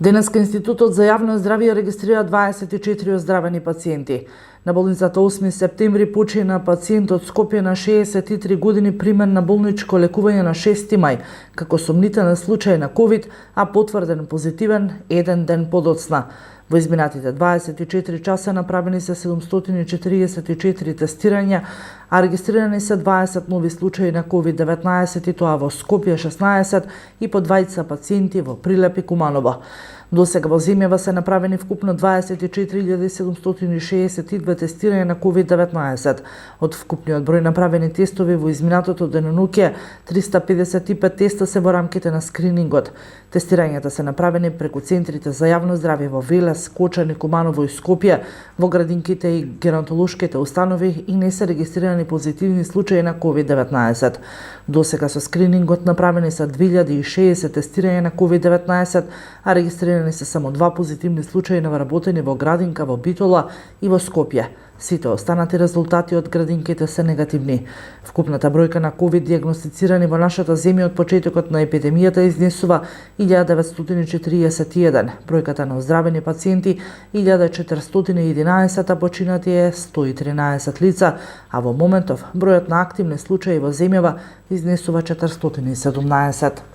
Денеска Институтот за јавно здравје регистрира 24 оздравени пациенти. На болницата 8 септември почина пациент од Скопје на 63 години примен на болничко лекување на 6 мај, како сомнителен случај на COVID, а потврден позитивен еден ден подоцна. Во изминатите 24 часа направени се 744 тестирања, а регистрирани се 20 нови случаи на COVID-19 и тоа во Скопје 16 и по 20 пациенти во Прилеп и Куманово. Досега во земјава се направени вкупно 24.762 тестирања на COVID-19. Од вкупниот број направени тестови во изминатото денонуќе, 355 теста се во рамките на скринингот. Тестирањата се направени преку центрите за јавно здравје во Велес, Кочани, Куманово и Скопје, во градинките и геронтолошките установи и не се регистрирани позитивни случаи на COVID-19. Досега со скринингот направени се 2060 тестирања на COVID-19, а регистрирани се само 2 позитивни случаи на вработени во градинка во Битола и во Скопје. Сите останати резултати од градинките се негативни. Вкупната бројка на COVID диагностицирани во нашата земја од почетокот на епидемијата изнесува 1941. Бројката на оздравени пациенти 1411, а починати е 113 лица, а во моментов бројот на активни случаи во земјава изнесува 417.